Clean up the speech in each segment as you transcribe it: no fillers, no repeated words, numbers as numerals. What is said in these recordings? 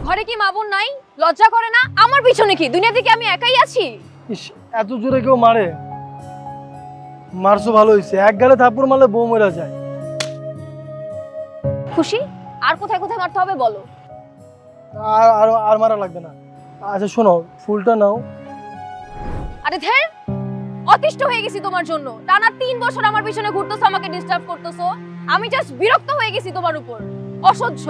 ঘরে কি মা বোন নাই? লজ্জা করে না? আমার পিছনে কি দুনিয়াতে কি আমি একাই আছি? ইস, এত জোরে কেউ মারে? মারছো ভালো হয়েছে, এক গালে থাপ্পড় মারলে বউ মরে যায়। খুশি? আর কোথায় কোথায় মারতে হবে বলো। আর আর আর মারা লাগবে না। আচ্ছা শোনো, ফুলটা নাও। আরে ধের, অতিষ্ঠ হয়ে গেছি তোমার জন্য। টানা 3 বছর আমার পিছনে ঘুরতেছো, আমাকে ডিস্টার্ব করতেছো। আমি জাস্ট বিরক্ত হয়ে গেছি তোমার উপর। অসহ্য।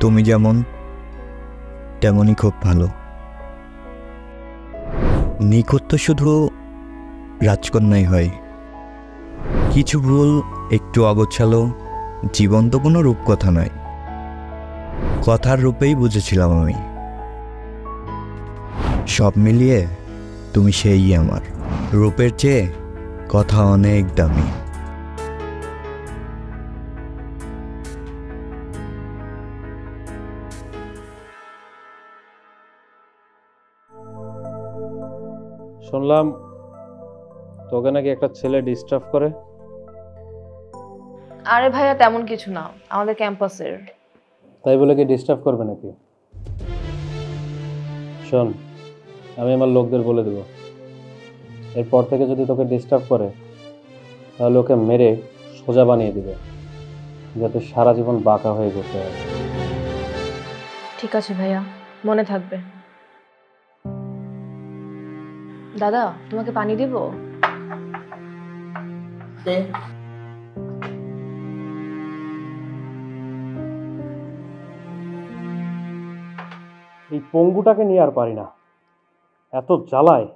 তুমি যেমন তেমনই খুব ভালো। নিখুঁত তো শুধু রাজকন্যাই হয়। কিছু ভুল, একটু অগোছালো, জীবন তো কোনো রূপকথা নয়। কথার রূপেই বুঝেছিলাম আমি। সব মিলিয়ে তুমি সেই আমার। রূপের চেয়ে কথা অনেক দামি। শুনলাম তোকে নাকি একটা ছেলে ডিস্টার্ব করে। আরে ভাইয়া তেমন কিছু না, আমাদের ক্যাম্পাসের। তাই বলে কি ডিস্টার্ব করবে নাকি? শোন, আমি আমার লোকদের বলে দেব, এরপর থেকে যদি তোকে ডিস্টার্ব করে তাহলে ওকে মেরে সোজা বানিয়ে দিবে, যাতে সারা জীবন বাঁকা হয়ে ঘুরতে হয়। ঠিক আছে ভাইয়া, মনে থাকবে। দাদা, তোমাকে পানি দিব? এই পঙ্গুটাকে নিয়ে আর পারি না, এত জ্বালায়,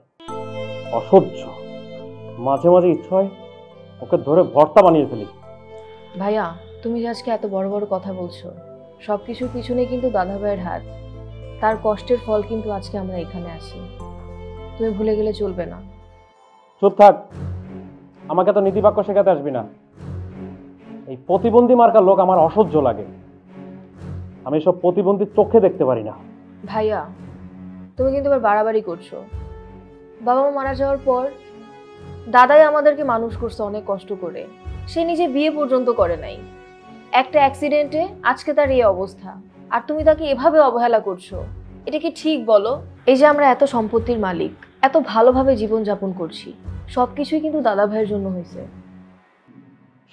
অসহ্য। মাঝে মাঝে ইচ্ছা হয় ওকে ধরে ভর্তা বানিয়ে ফেলি। ভাইয়া, তুমি যে আজকে এত বড় বড় কথা বলছো, সবকিছুর পিছনে কিন্তু দাদা ভাইয়ের হাত। তার কষ্টের ফল কিন্তু আজকে আমরা এখানে আছি। তুমি ভুলে গেলে চলবে না। চুপ থাক, আমাকে তো নীতিবাক্য শেখাতে আসবি না। এই প্রতিবন্ধী মার্কার লোক আমার অসহ্য লাগে। আমি সব প্রতিবন্ধী চোখে দেখতে পারি না। ভাইয়া, তুমি কিন্তু এবার বাড়াবাড়ি করছো। বাবা মা মারা যাওয়ার পর দাদাই আমাদেরকে মানুষ করছে অনেক কষ্ট করে। সে নিজে বিয়ে পর্যন্ত করে নাই। একটা অ্যাক্সিডেন্টে আজকে তার এই অবস্থা, আর তুমি তাকে এভাবে অবহেলা করছো। এটা কি ঠিক বলো? এই যে আমরা এত সম্পত্তির মালিক, এত ভালোভাবে জীবনযাপন করছি, সবকিছুই কিন্তু দাদা ভাইয়ের জন্য হয়েছে।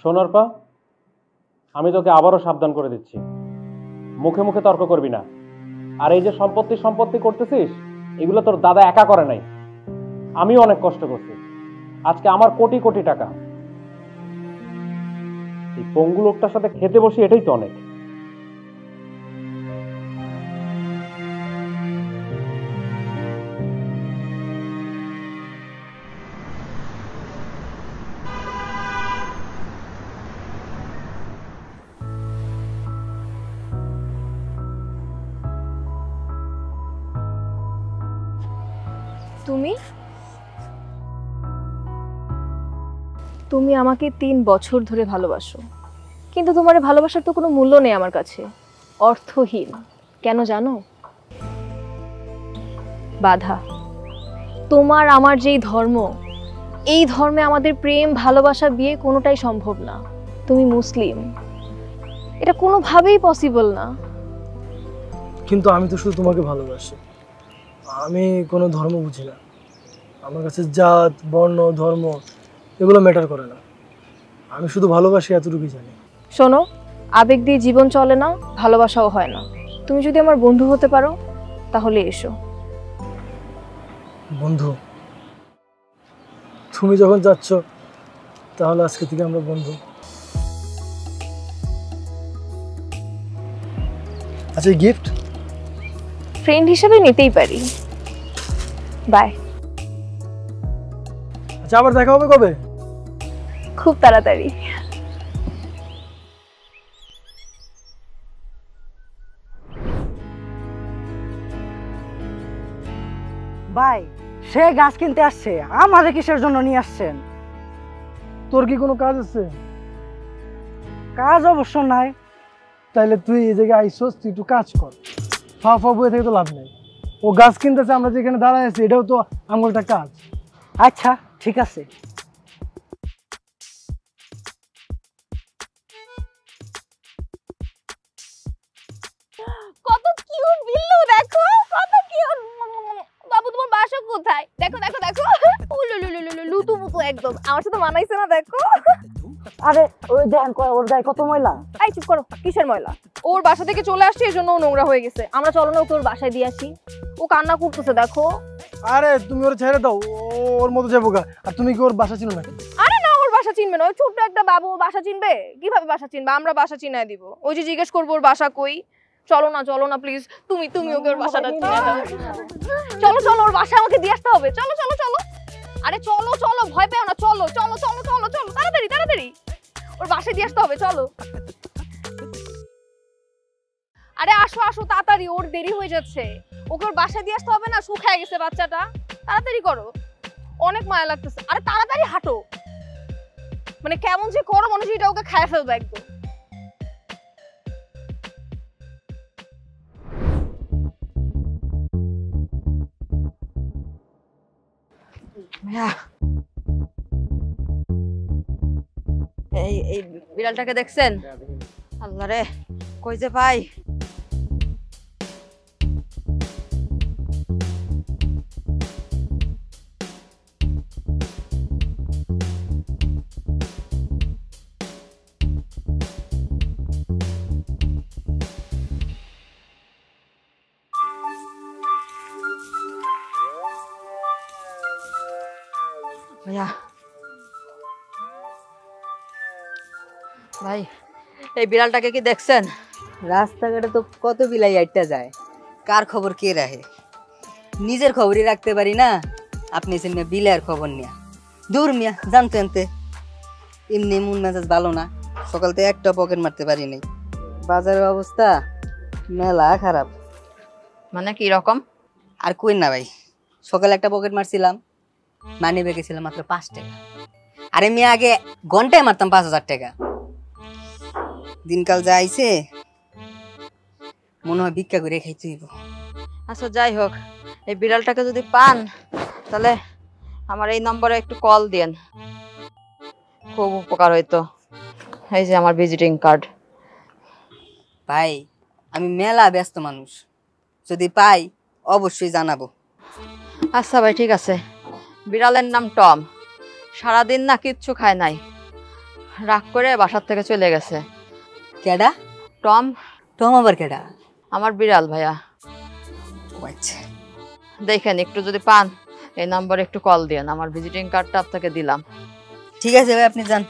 সোনারপা, আমি তোকে আবারও সাবধান করে দিচ্ছি, মুখে মুখে তর্ক করবি না। আর এই যে সম্পত্তি সম্পত্তি করতেছিস, এগুলো তোর দাদা একা করে নাই, আমিও অনেক কষ্ট করছি। আজকে আমার কোটি কোটি টাকা। এই পঙ্গু লোকটার সাথে খেতে বসি, এটাই তো অনেক। তুমি তুমি আমাকে 3 বছর ধরে ভালোবাসো, কিন্তু তোমার ভালোবাসার তো কোনো মূল্য নেই আমার কাছে। অর্থহীন। কেন জানো? বাধা। তোমার আমার যেই ধর্ম, এই ধর্মে আমাদের প্রেম ভালোবাসা বিয়ে কোনোটাই সম্ভব না। তুমি মুসলিম, এটা কোনোভাবেই পসিবল না। কিন্তু আমি তো শুধু তোমাকে ভালোবাসি, আমি কোনো ধর্ম বুঝি না। আমার কাছে জাত বর্ণ ধর্ম এগুলো ম্যাটার করে না, আমি শুধু ভালোবাসি এতটুকুই জানি। শোনো, আবেগ দিয়ে জীবন চলে না, ভালোবাসাও হয় না। তুমি যদি আমার বন্ধু হতে পারো তাহলে এসো। বন্ধু? তুমি যখন যাচ্ছ তাহলে আজকে থেকে আমরা বন্ধু। আচ্ছা, গিফট ফ্রেন্ড হিসেবে নিতেই পারি। বাই। আচ্ছা, আবার দেখা হবে কবে? খুব তাড়াতাড়ি। ভাই, সে গাছ কিনতে আসছে, আমারে কিসের জন্য নিয়ে আসছেন? তোর কি কোনো কাজ আছে? কাজ অবশ্য নাই। তাইলে তুই এই জায়গায় আইসোস, তুই একটু কাজ কর। ফা ফা বয়ে থেকে তো লাভ নেই। ও গাছ কিনতেছে, আমরা যেখানে দাঁড়ায় আছি এটাও তো আমার একটা কাজ। আচ্ছা ঠিক আছে। কত কিউট বিল্লু, দেখো কত কিউট। বাবু তোমার বাসা কোথায়? দেখো দেখো দেখো, লুতু মুতু একদম, আমার সাথে মানাইছে না? দেখো। আরে ওই দেখেন ওর গায়ে কত ময়লা। এই চুপ করো, কিসের ময়লা? ওর বাসা থেকে চলে আসছে, এই জন্য ও নোংরা হয়ে গেছে। আমরা চলো না ওকে ওর বাসায় দিয়ে আসি। ও কান্না করতেছে, দেখো। আরে তুমি ওর ছেড়ে দাও, ওর মতো যাবো গা। আর তুমি কি ওর বাসা চিনো নাকি? আরে না, ওর বাসা চিনবে না, ওই ছোট্ট একটা বাবু, ও বাসা চিনবে কিভাবে? বাসা চিনবে, আমরা বাসা চিনাই দিব। ওই যে জিজ্ঞেস করবো ওর বাসা কই। চলো না প্লিজ, তুমি ওকে ওর বাসাটা চিনিয়ে দাও। চলো চলো, ওর বাসা আমাকে দিয়ে আসতে হবে। চলো চলো চলো, আরে চলো চলো, ভয় পেও না, চলো চলো চলো চলো চলো, তাড়াতাড়ি তাড়াতাড়ি ওর বাসায় দিয়ে আসতে হবে, চলো। আরে আসো আসো তাড়াতাড়ি, ওর দেরি হয়ে যাচ্ছে। ওকে ওর বাসায় দিয়ে আসতে হবে না, শুকায় গেছে বাচ্চাটা। তাড়াতাড়ি করো, অনেক মায়া লাগতেছে। আরে তাড়াতাড়ি হাঁটো, মানে কেমন যে করো মনে হচ্ছে এটা ওকে খায় ফেলবে একদম। এই বিড়ালটাকে দেখছেন? আল্লাহ রে, কই যে ভাই। ভাইয়া, ভাই এই বিড়ালটাকে কি দেখছেন? রাস্তাঘাটে তো কত বিলাই আইটা যায়, কার খবর কে রাখে? নিজের খবরই রাখতে পারি না, আপনি এসে বিলাইয়ের খবর নিয়া। দূর মিয়া, জানতে আনতে। এমনি মন মেজাজ ভালো না, সকাল থেকে একটা পকেট মারতে পারি নাই। বাজারের অবস্থা মেলা খারাপ। মানে কি রকম? আর কই না ভাই, সকালে একটা পকেট মারছিলাম, মানি ব্যাগে ছিল মাত্র 5 টাকা। আরে মেয়ে আগে ঘন্টায় মারতাম 5,000 টাকা। দিনকাল যা আইছে, মনে হয় ভিক্ষা করে খাইতে হইব। আচ্ছা যাই হোক, এই বিড়ালটাকে যদি পান তাহলে আমার এই নম্বরে একটু কল দেন, খুব উপকার হইতো। এই যে আমার ভিজিটিং কার্ড। ভাই আমি মেলা ব্যস্ত মানুষ, যদি পাই অবশ্যই জানাবো। আচ্ছা ভাই ঠিক আছে। বিড়ালের নাম টম, সারাদিন না কিচ্ছু খায় নাই, রাগ করে বাসার থেকে চলে গেছে। কেডা? টম। টম আবার কেডা? আমার বিড়াল ভাইয়া। ও আচ্ছা, দেখেন একটু যদি পান এই নম্বরে একটু কল দেন, আমার ভিজিটিং কার্ডটা আপনাকে দিলাম। ঠিক আছে ভাই, আপনি যান।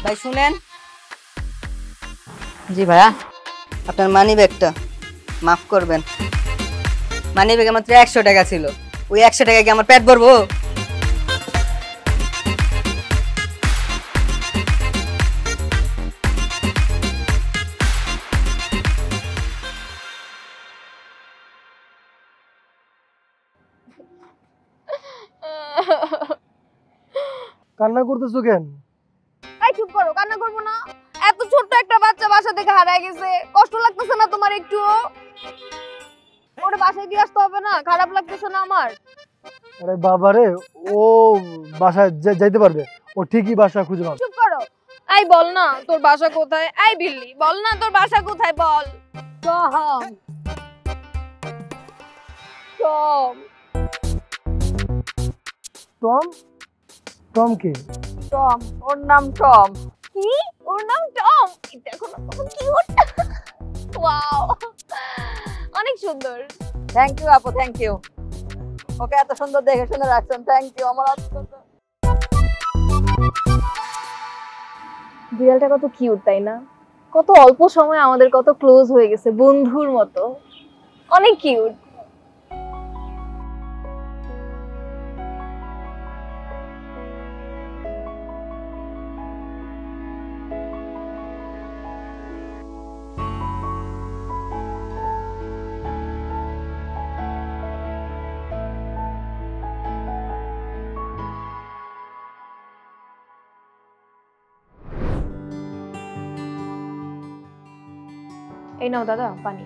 ভাই শুনেন, জি ভাইয়া। আপনার মানি ব্যাগটা মাফ করবেন। মানি ব্যাগে মাত্র 100 টাকা ছিল, ওই 100 টাকা কি আমার পেট ভরবো? কান্না করতেছো কেন? এই চুপ করো, কান্না করবো না। এত ছোট্ট একটা বাচ্চা বাসা থেকে হারায় গেছে, কষ্ট লাগতেছে না তোমার একটু? ওরে বাসায় দিয়ে আসতে হবে না? খারাপ লাগতেছে না আমার? আরে বাবা রে, ও বাসায় যাইতে পারবে, ও ঠিকই বাসা খুঁজে পাবে। চুপ করো। এই বল না তোর বাসা কোথায়? এই বিল্লি বল না তোর বাসা কোথায়, বল। Tom Tom Tom? টম কে? টম, ওর নাম টম। কি? ওর নাম টম? দেখো না কত কিউট। ওয়াও, অনেক সুন্দর। থ্যাংক ইউ আপু, থ্যাংক ইউ। ওকে এত সুন্দর দেখে শুনে রাখছেন, থ্যাংক ইউ। আমার বিড়ালটা কত কিউট তাই না? কত অল্প সময় আমাদের কত ক্লোজ হয়ে গেছে, বন্ধুর মতো। অনেক কিউট। এই নাও দাদা পানি।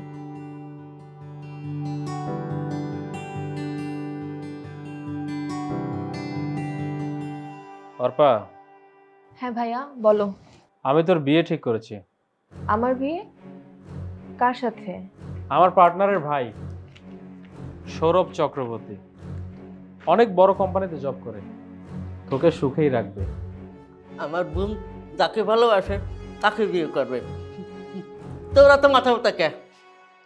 অর্পা, হ্যাঁ ভাইয়া বলো। আমি তোর বিয়ে ঠিক করেছি। আমার বিয়ে? কার সাথে? আমার পার্টনারের ভাই সৌরভ চক্রবর্তী অনেক বড় কোম্পানিতে জব করে, তোকে সুখেই রাখবে। আমার বোন যাকে ভালোবাসে তাকে বিয়ে করবে। তোরা তো মাথা মতো কে?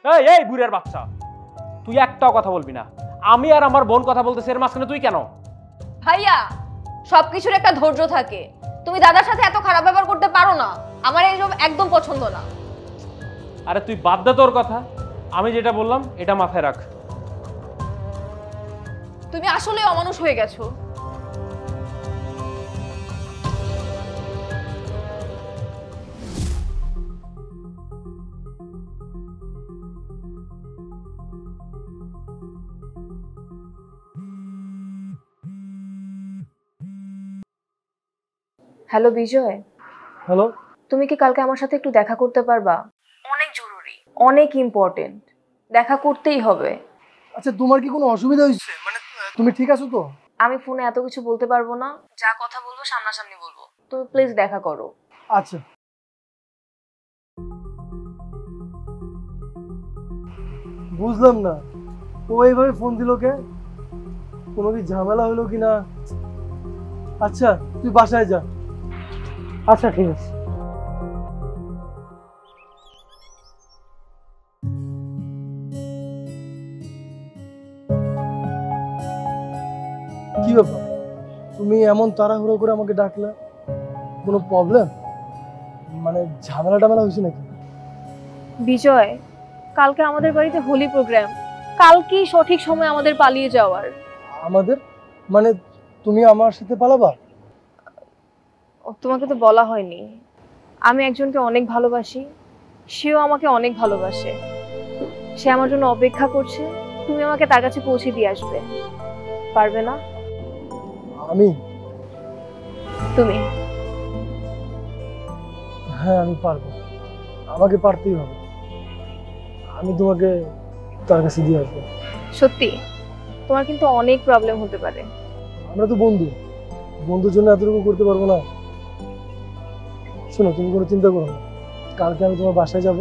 এই এই বুড়ার বাচ্চা, তুই একটাও কথা বলবি না। আমি আর আমার বোন কথা বলতেছি, এর মাঝখানে তুই কেন? ভাইয়া সবকিছুর একটা ধৈর্য থাকে, তুমি দাদার সাথে এত খারাপ ব্যবহার করতে পারো না। আমার এইসব একদম পছন্দ না। আরে তুই বাদ দে তোর কথা, আমি যেটা বললাম এটা মাথায় রাখ। তুমি আসলে অমানুষ হয়ে গেছো। হ্যালো বিজয়, হ্যালো। তুমি কি কালকে আমার সাথে একটু দেখা করতে পারবা? অনেক জরুরি, অনেক ইম্পর্টেন্ট, দেখা করতেই হবে। আচ্ছা তোমার কি কোনো অসুবিধা হয়েছে? মানে তুমি ঠিক আছো তো? আমি ফোনে এত কিছু বলতে পারবো না, যা কথা বলবো সামনাসামনি বলবো। তুমি প্লিজ দেখা করো। আচ্ছা। বুঝলাম না, ও এইভাবে ফোন দিল কে? কোনো কি ঝামেলা হলো কি না? আচ্ছা তুই বাসায় যা। আচ্ছা ঠিক আছে। কি ব্যাপার, তুমি এমন তাড়াহুড়ো করে আমাকে ডাকলে? কোনো প্রবলেম? মানে ঝামেলা টামেলা হয়েছে নাকি? বিজয়, কালকে আমাদের বাড়িতে হোলি প্রোগ্রাম, কালকেই সঠিক সময় আমাদের পালিয়ে যাওয়ার। আমাদের মানে তুমি আমার সাথে পালাবা? তোমাকে তো বলা হয়নি, আমি একজনকে অনেক ভালোবাসি, সেও আমাকে অনেক ভালোবাসে। সে আমার জন্য অপেক্ষা করছে, তুমি আমাকে তার কাছে পৌঁছে দিয়ে আসবে। পারবে না? আমি? তুমি? হ্যাঁ আমি পারবো, আমাকে পারতেই হবে। আমি তোমাকে তার কাছে দিয়ে আসবো। সত্যি? তোমার কিন্তু অনেক প্রবলেম হতে পারে। আমরা তো বন্ধু, বন্ধুর জন্য এতটুকু করতে পারবো না? শোনো তুমি কোনো চিন্তা করো না, কালকে আমি তোমার বাসায় যাব,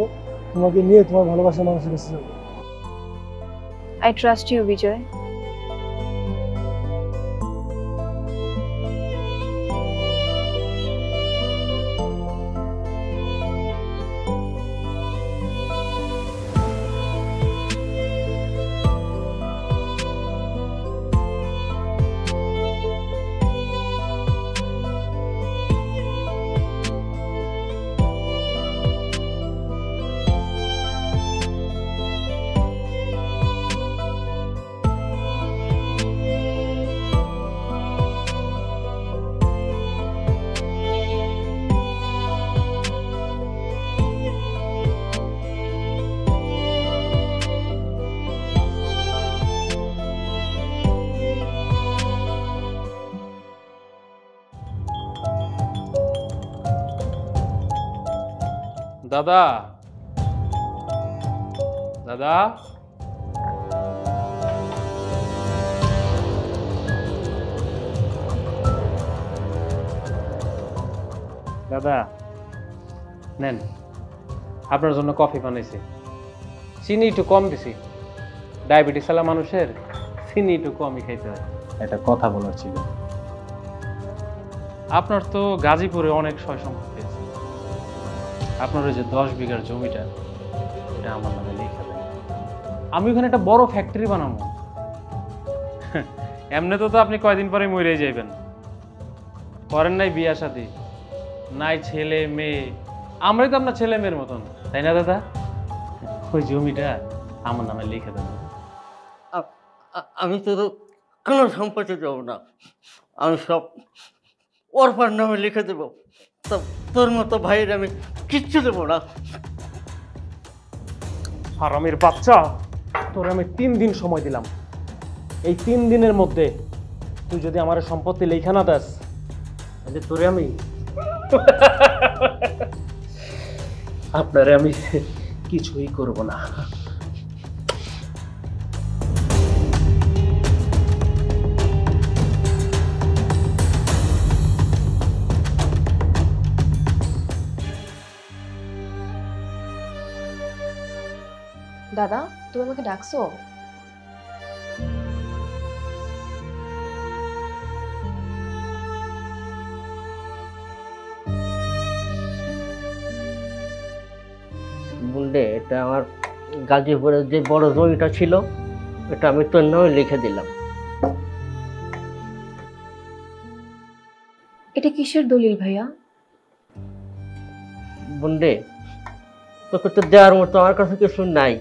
তোমাকে নিয়ে তোমার ভালোবাসার মানুষের কাছে যাবো। আই ট্রাস্ট ইউ বিজয়। দাদা, দাদা, দাদা নেন, আপনার জন্য কফি বানাইছি। চিনি একটু কম দিছি, ডায়াবেটিস আলা মানুষের চিনি একটু কমই খাইতে হয়। একটা কথা বলার ছিল। আপনার তো গাজীপুরে অনেক সয় সম্পত্তি আছে, আপনার ওই যে 10 বিঘার জমিটা, এটা আমার নামে লিখে দেন। আমি ওখানে একটা বড় ফ্যাক্টরি বানাবো। এমনি তো আপনি কয়দিন পরে মরে যাইবেন, করেন নাই বিয়া শাদী, নাই ছেলে মেয়ে, আমরাই তো আপনার ছেলে মেয়ের মতন, তাই না দাদা? ওই জমিটা আমার নামে লিখে দেন। আমি তো কোনো সম্পত্তি দেবো না, আমি সব অর্পার নামে লিখে দেবো। তো তোর মতো ভাইয়ের আমি কিচ্ছু দেবো না। হারামির বাচ্চা, তোর আমি 3 দিন সময় দিলাম। এই 3 দিনের মধ্যে তুই যদি আমার সম্পত্তি লেখা না দাস, তাহলে তোরে আমি আপনারে আমি কিছুই করব না। দাদা, তুমি আমাকে ডাকছো? বুঝলে, এটা আমার গাজীপুরের যে বড় জমিটা ছিল, এটা আমি তোর নামে লিখে দিলাম। এটা কিসের দলিল ভাইয়া? বুঝলে, তোকে তো দেওয়ার মতো আমার কাছে কিছু নাই,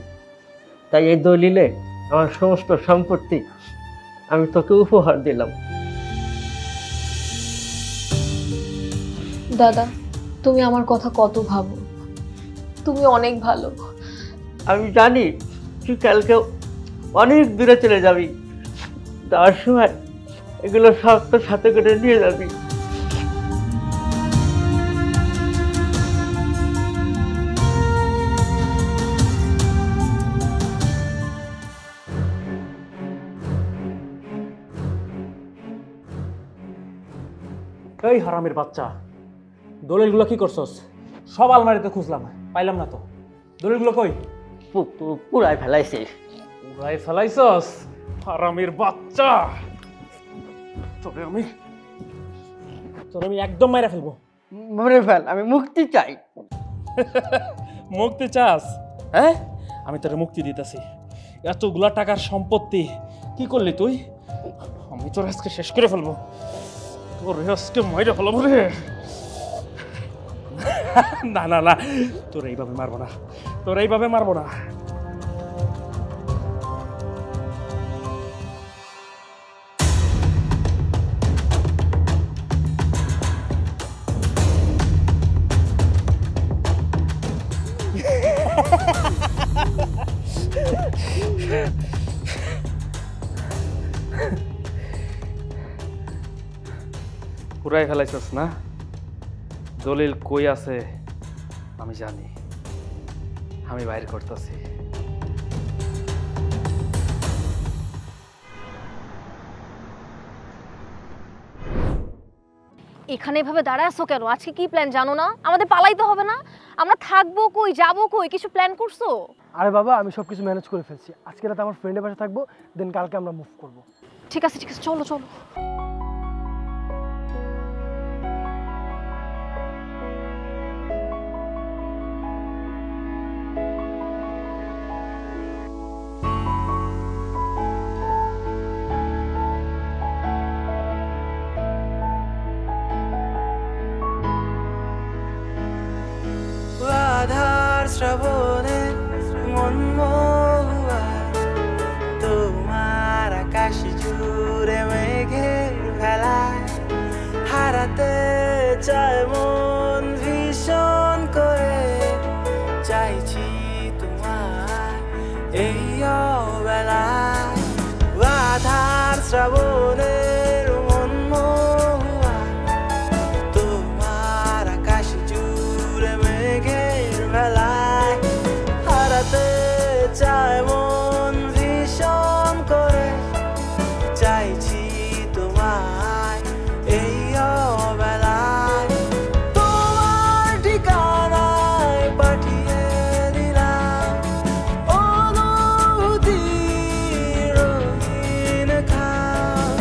তাই এই দলিলে আমার সমস্ত সম্পত্তি আমি তোকে উপহার দিলাম। দাদা, তুমি আমার কথা কত ভাবো, তুমি অনেক ভালো। আমি জানি তুই কালকে অনেক দূরে চলে যাবি, যাওয়ার সময় এগুলো সব তোর সাথে করে নিয়ে যাবি। এই হারামের বাচ্চা, দলিলগুলো কি করছস? সব আলমারিতে খুঁজলাম, পাইলাম না তো। দলিলগুলো কই? পুরাই ফেলাইছিস। পুরাই ফেলাইছস? হারামের বাচ্চা, তোরে আমি একদম মাইরা ফেলবো। মরে ফেল, আমি মুক্তি চাই। মুক্তি চাস? হ্যাঁ, আমি তোরে মুক্তি দিতেছি। এতগুলা টাকার সম্পত্তি কি করলি তুই? আমি তোর আজকে শেষ করে ফেলবো, তোর আজকে মাইরা ফেলবো রে। না না না, তোর এইভাবে মারবো না, তোর এইভাবে মারবো না। পুরাই ফেলাইছস না? দলিল কই আছে আমি জানি, আমি বাইরে করতেছি। এখানে এভাবে দাঁড়ায় আছো কেন? আজকে কি প্ল্যান জানো না? আমাদের পালাইতে হবে না? আমরা থাকবো কই, যাবো কই, কিছু প্ল্যান করছো? আরে বাবা, আমি সব কিছু ম্যানেজ করে ফেলছি। আজকে রাতে আমার ফ্রেন্ডের বাসায় থাকবো, দেন কালকে আমরা মুভ করবো। ঠিক আছে ঠিক আছে, চলো চলো। আধার শ্রাবণে মন মহুয়ায় তোমার আকাশ জুড়ে মেঘের ভেলায় হারাতে চায় মন ভীষণ করে, চাইছি তোমার এই অবেলায়। আধার শ্রাবণের মন মহুয়ায় তোমার আকাশ জুড়ে মেঘের ভেলায় হারাতে চায় মন ভীষণ করে, চাইছি তোমায় এই অবেলায়। তোমার ঠিকানায় পাঠিয়ে দিলাম অনুভূতির রঙিন খাম,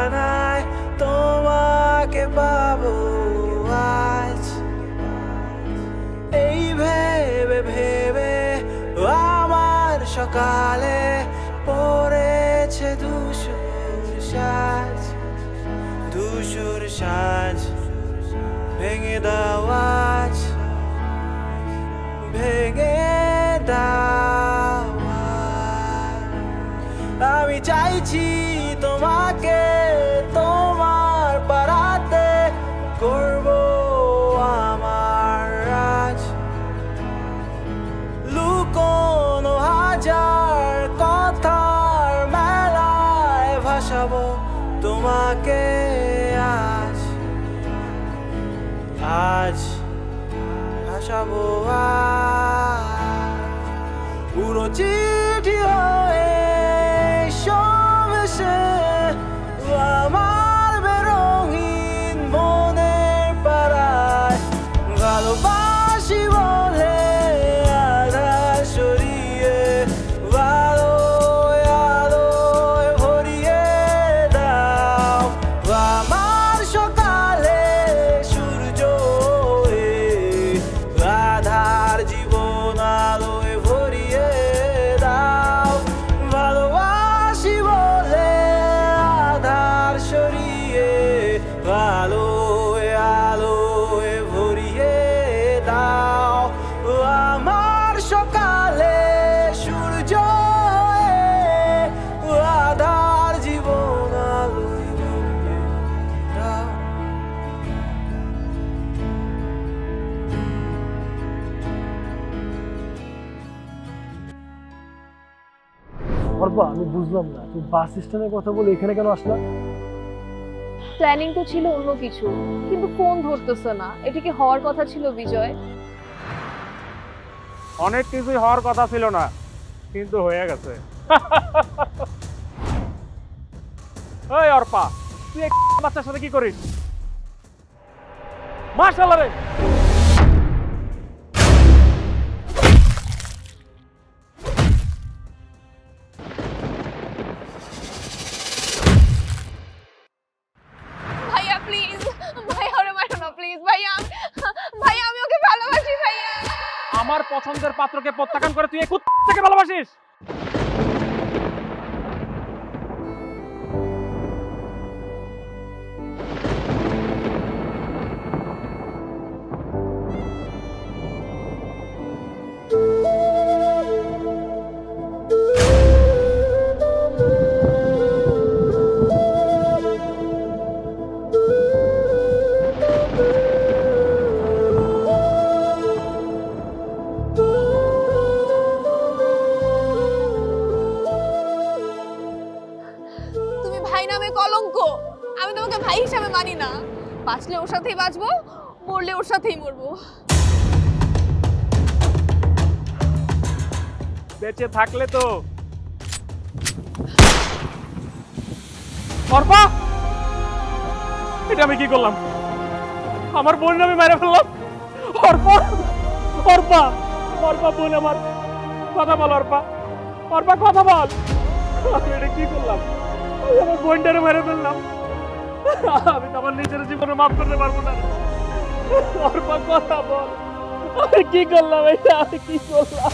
জানায় তোমাকে পাবো আজ। এই ভেবে ভেবে আমার সকালে পড়েছে ধূসর সাজ, ধূসর সাজ। ভেঙে দাও আজ, ভেঙে দাও আজ। আমি চাইছি তোমাকে তোমার পাড়াতে করব আমার রাজ। লুকোনো হাজার কথার মেলায় ভাসাবো তোমাকে আজ, আজ ভাসাবো আজ। পুরো চিঠি হয়ে সব এসে আমার বেরঙিন মনের পাড়ায় ভালোবাসি বলে আধার সরিয়ে আলোয় আলোয় ভরিয়ে দাও। আমার সকালে সূর্য হয়ে আধার জীবন আলোয় ভরিয়ে দাও। ভালোবাসি বলে আধার সরিয়ে আলোয় আলোয় ভরিয়ে দাও। আমার সকালে সূর্য হয়ে আধার জীবন আলোয় ভরিয়ে দাও। অর্পা, আমি বুঝলাম না তুই বাস স্ট্যান্ডের কথা বলে এখানে কেন আসলা? প্ল্যানিং তো ছিল অন্য কিছু, কিন্তু ফোন ধরতেছে না। এটা কি হওয়ার কথা ছিল বিজয়? অনেক কিছুই হওয়ার কথা ছিল না, কিন্তু হয়ে গেছে। এই অর্পা, তুই এই বাচ্চার সাথে কি করিস? মাশাআল্লাহ রে! ভাইয়া প্লিজ, ভাইয়া ওরে মারো না প্লিজ। ভাইয়া, ভাইয়া আমি ওকে ভালোবাসি ভাইয়া। আমার পছন্দের পাত্রকে প্রত্যাখ্যান করে তুই এই কুত্তাকে ভালোবাসিস? তুমি ভাই নামে কলঙ্ক। আমি তোমাকে ভাই হিসাবে মানি না। বাঁচলে ওর সাথেই বাঁচবো, মরলে ওর সাথেই মরবো। বেঁচে থাকলে তো। অর্পা, এটা আমি কি করলাম? আমার বোন আমি মেরে ফেললাম। অর্পা, অর্পা, অর্পা বোন আমার, কথা বল অর্পা, অর্পা কথা বল। আমি এটা কি করলাম? আমি আমার বোনটারে মেরে ফেললাম। আমি তো আমার নিজের জীবনে মাফ করতে পারবো না। অর্পা কথা বল, আমি কি করলাম? এটা আমি কি করলাম?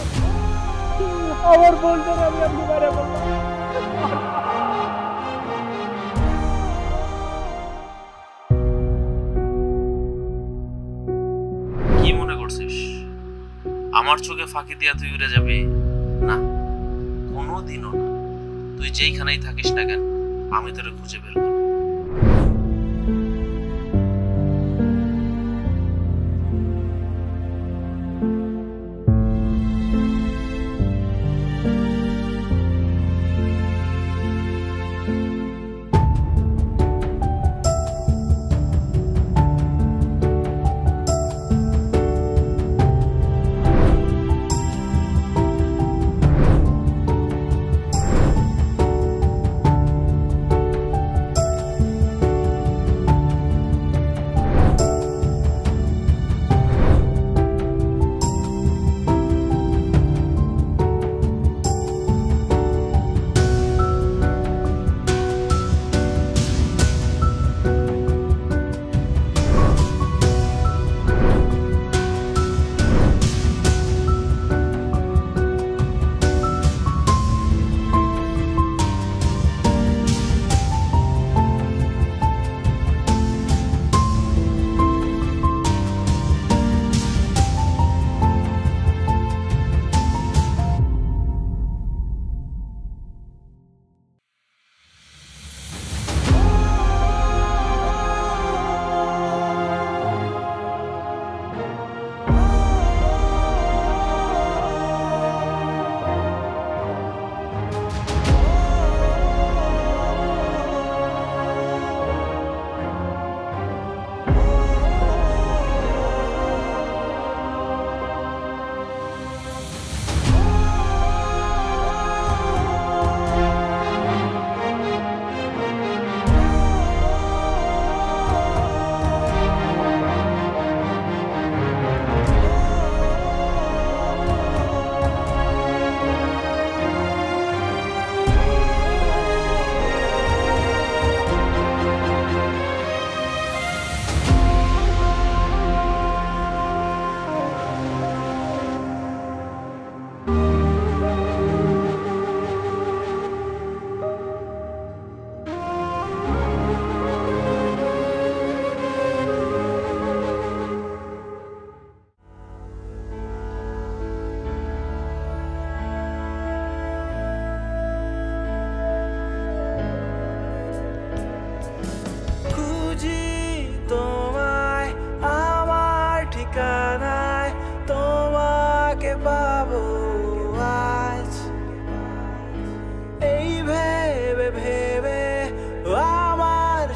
আমার বোনটারে আমি মেরে ফেললাম। কি মনে করছিস আমার চোখে ফাঁকি দিয়া তুই উড়ে যাবি? না, কোনোদিনও না। তুই যেইখানেই থাকিস না কেন, আমি তোরে খুঁজে বের করব।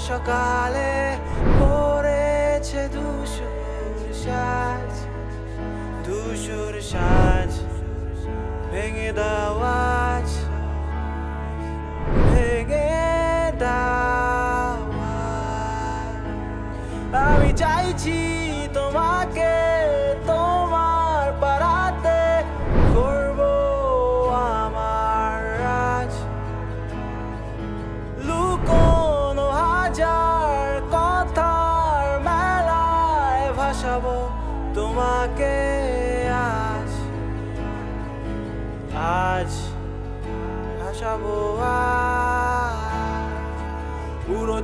সকালে পড়েছে ধূসর সাজ ভেঙে দাও আজ আমি চাইছি তোমাকে তোমার পাড়াতে করব আমার রাজ লুকোনো হাজার কথার মেলায় ভাসাবো তোমাকে আজ ভাসাবো পুরো